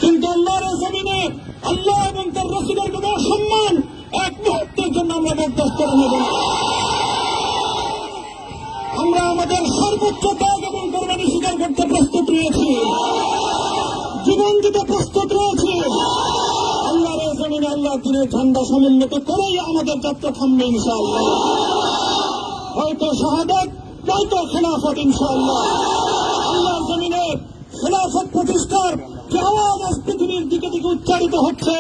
কিন্তু আল্লাহর জমিনে আল্লাহ এবং তার রাসূলের কোনো সম্মান এক মুহূর্তের জন্য আমরা বরদাস্ত করে নেব না। আমরা আমাদের সর্বোচ্চ ত্যাগ এবং কোরবানি স্বীকার করতে প্রস্তুত রয়েছি, জীবন দিতে প্রস্তুত রয়েছি। আল্লাহর জমিনে আল্লাহ দিনের ঝান্ডা সমুন্নত করেই আমাদের যাত্রা থামবে ইনশাআল্লাহ। হয়তো শাহাদাত, নয়তো খেলাফত ইনশাআল্লাহ। আল্লাহর জমিনে খেলাফত প্রতিষ্ঠার যে আওয়াজ আজ পৃথিবীর দিকে দিকে উচ্চারিত হচ্ছে,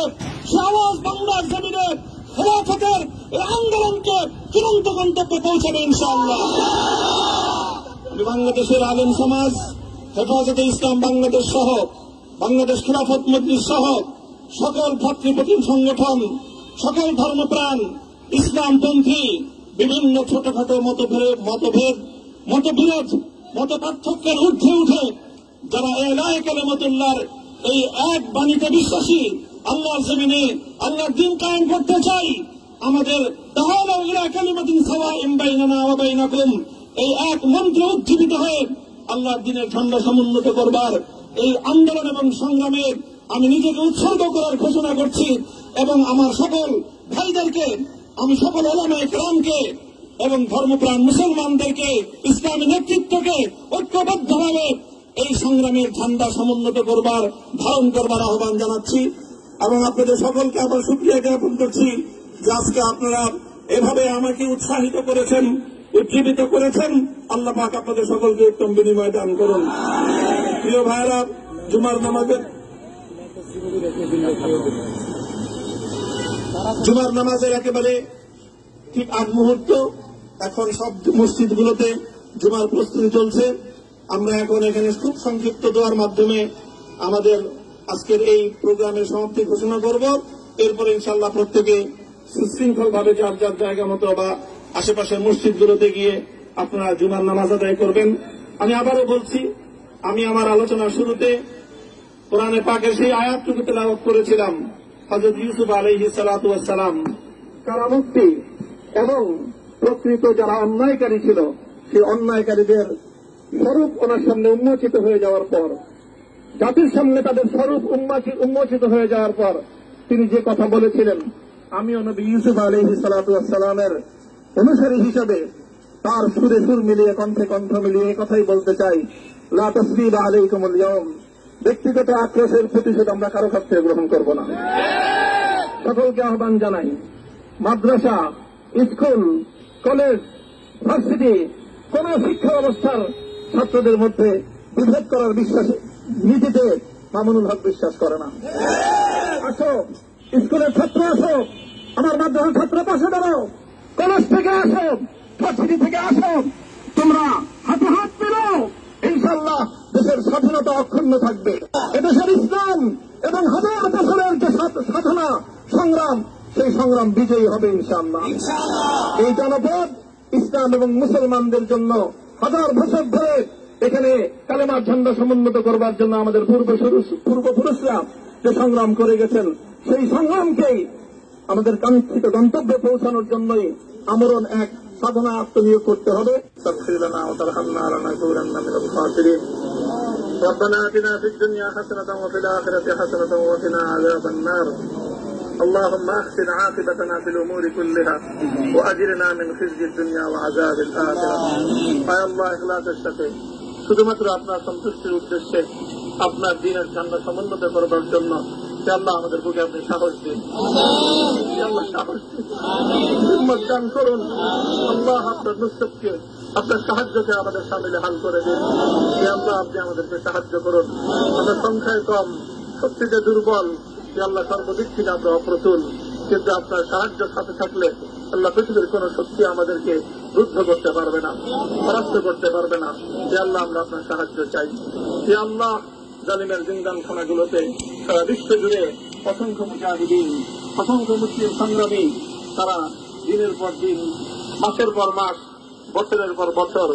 সে আওয়াজ বাংলার জমিনে খেলাফতের এই আন্দোলনকে চূড়ান্ত গন্তব্যে পৌঁছাবে ইনশাআল্লাহ। আমি বাংলাদেশের আলেম সমাজ, হেফাজতে ইসলাম বাংলাদেশ সহ বাংলাদেশ খেলাফত মজলিস সহ সকল ভাতৃপ্রতিম সংগঠন, সকল ধর্মপ্রাণ, ইসলামপন্থী বিভিন্ন ছোটখাটো মতবিরোধ, মত পার্থক্যের ঊর্ধ্বে উঠে যারা এলায়ে কালিমাতুল্লাহর এই এক বাণীতে বিশ্বাসী, আল্লাহর জমিনে আল্লাহর দ্বীন কায়েম করতে চাই, আমাদের তাআলাউ ইলা কালিমাতিন সাওয়াইন বাইনানা ওয়া বাইনাকুম এই এক মন্ত্র উজ্জীবিত হয়ে আল্লাহর দ্বীনের ঝান্ডা সমুন্নত করবার এই আন্দোলন এবং সংগ্রামে আমি নিজেকে উৎসর্গ করার ঘোষণা করছি। এবং আমার সকল ভাইদেরকে, আমি সকল উলামায়ে কেরামকে এবং ধর্মপ্রাণ মুসলমানদেরকে, ইসলামী নেতৃত্বকে ঐক্যবদ্ধভাবে এই সংগ্রামের ঝান্ডা সমুন্নত করবার, ধারণ করবার আহ্বান জানাচ্ছি। এবং আপনাদের সকলকে আবার শুকরিয়া জ্ঞাপন করছি যে আজকে আপনারা এভাবে আমাকে উৎসাহিত করেছেন, উজ্জীবিত করেছেন। আল্লাহ পাক আপনাদের সকলকে উত্তম বিনিময় দান করুন। প্রিয় ভাইরা, জুমার নামাজের একেবারে ঠিক আগ মুহূর্ত, এখন সব মসজিদগুলোতে জুমার প্রস্তুতি চলছে। আমরা এখন এখানে খুব সংক্ষিপ্ত দোয়ার মাধ্যমে আমাদের আজকের এই প্রোগ্রামের সমাপ্তি ঘোষণা করব। এরপরে ইনশাআল্লাহ প্রত্যেকে সুশৃঙ্খলভাবে যার যার জায়গা মতো বা আশেপাশের মসজিদগুলোতে গিয়ে আপনারা জুমার নামাজ আদায় করবেন। আমি আবারও বলছি, আমি আমার আলোচনার শুরুতে কোরআনে পাকের সেই আয়াতটুকু তেলাওয়াত করেছিলাম, হযরত ইউসুফ আলাইহিস সালাতু ওয়াস সালাম কারামুক্তি এবং প্রকৃত যারা অন্যায়কারী ছিল সেই অন্যায়কারীদের স্বরূপ ওনার সামনে উন্মোচিত হয়ে যাওয়ার পর, জাতির সামনে তাদের স্বরূপ উন্মোচিত হয়ে যাওয়ার পর তিনি যে কথা বলেছিলেন, আমিও নবী ইউসুফ আলাইহিস সালাতু ওয়াস সালামের অনুসারী হিসেবে তার সুরে সুর মিলিয়ে, কণ্ঠে কণ্ঠ মিলিয়ে কথাই বলতে চাই, লা তাসরিবা আলাইকুমুল ইয়াওম, ব্যক্তিগত আক্রোশের প্রতিশোধ আমরা কারো কাছ থেকে গ্রহণ করব না। সকলকে আহ্বান জানাই, মাদ্রাসা, স্কুল, কলেজ, ভার্সিটি, কোন শিক্ষা ব্যবস্থার ছাত্রদের মধ্যে বিভেদ করার বিশ্বাসে নীতিতে মামুনুল হক বিশ্বাস করে না। আসো, স্কুলের ছাত্র আসো, আমার মাদ্রাসার ছাত্র পাশে দাঁড়াও, কলেজ থেকে আসো, ভার্সিটি থেকে আসো, তোমরা হাতে হাত মিলাও, ইনশাআল্লাহ দেশের স্বাধীনতা অক্ষুণ্ণ থাকবে। এদেশের ইসলাম এবং হাজার বছরের যে সাধনা সংগ্রাম, সেই সংগ্রাম বিজয়ী হবে ইনশাআল্লাহ। এই জনপদ ইসলাম এবং মুসলমানদের জন্য হাজার বছর ধরে এখানে কালেমার ঝান্ডা সমুন্নত করবার জন্য আমাদের পূর্বপুরুষরা যে সংগ্রাম করে গেছেন, সেই সংগ্রামকেই আমাদের কাঙ্ক্ষিত গন্তব্যে পৌঁছানোর জন্যই আমরণ এক সাধনা আত্মনিয়োগ করতে হবে। ربنا آتنا في الدنيا حسنة وفي الآخرة حسنة وقنا عذاب النار اللهم أحسن عاقبتنا في الأمور كلها وأجرنا من خزي الدنيا وعذاب الآخرة يا الله إخلاصের সাথে শুধুমাত্র আপনার সন্তুষ্টির উদ্দেশ্যে আপনার দ্বীনের ঝান্ডা সমুন্নত করবার জন্য আল্লাহ আমাদের বুকে আপনি সাহস দিন, আল্লাহ সাহস দিন, হিম্মত দান করুন। আল্লাহ আপনার নুসরতকে, আপনার সাহায্যকে আমাদের সামিলে হাল করে দিন। আল্লাহ আপনি আমাদেরকে সাহায্য করুন। আমরা সংখ্যায় কম, শক্তিতে দুর্বল, আল্লাহ সর্বদিক থেকে আমরা অপ্রতুল, কিন্তু আপনার সাহায্য সাথে থাকলে আল্লাহ পৃথিবীর কোন শক্তি আমাদেরকে রুদ্ধ করতে পারবে না, পরাস্ত করতে পারবে না। আল্লাহ আমরা আপনার সাহায্য চাই। আল্লাহ জালিমের জিন্দানখানাগুলোতে সারা বিশ্ব জুড়ে অসংখ্য মুজাহিদিন, অসংখ্য মুসলিম সংগ্রামী, তারা দিনের পর দিন, মাসের পর মাস, বছরের পর বছর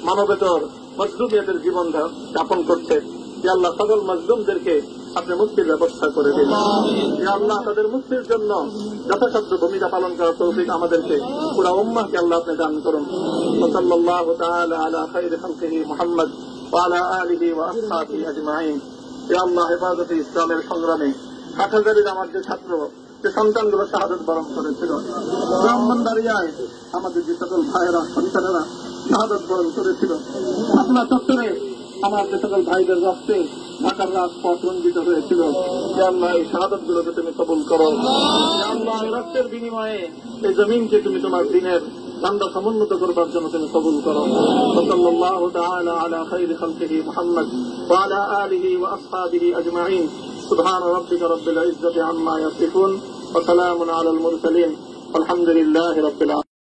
মানবেতর মজলুমিয়াতের জীবন যাপন করছে। যে আল্লাহ সকল মজলুমদেরকে আপনি মুক্তির ব্যবস্থা করে দিন। যে আল্লাহ তাদের মুক্তির জন্য যথাসাধ্য ভূমিকা পালন করার তৌফিক আমাদেরকে, পুরা উম্মাহকে আল্লাহ আপনি দান করুন। সাল্লাল্লাহু তাআলা আলা খায়রি খালকিহি মুহাম্মদ ওয়া আলা আলিহি ওয়া আসহাবিহি আজমাইন। ইয়া আল্লাহ হেফাজতে ইসলামের সংগ্রামে হাটহাজারীর আমার যে ছাত্র যে সন্তানগুলো শাহাদত বরণ করেছিল, ব্রাহ্মণবাড়িয়ায় আমাদের যে সকল ভাইয়েরা সন্তানেরা শাহাদত বরণ করেছিল, শাপলা চত্বরে আমার যে সকল ভাইদের রক্তে ঢাকার রাজপথ রঞ্জিত হয়েছিল, ইয়া আল্লাহ এই শাহাদত গুলোকে তুমি কবুল করো। ইয়া আল্লাহ এই রক্তের বিনিময়ে এই জমিনকে তুমি তোমার দিনের ঝান্ডা সমুন্নত করবার জন্য তুমি কবুল করো। সাল্লাল্লাহু তাআলা আলা খাইরি খালকিহি মুহাম্মদ ওয়া আলা আলিহি ওয়া আসহাবিহি আজমাইন। সুবহান রাব্বিকা রাব্বিল ইজ্জাতি আম্মা ইয়াসিফুন ওয়া সালামুন আলাল মুরসালিন। আলহামদুলিল্লাহি রাব্বিল আলামিন।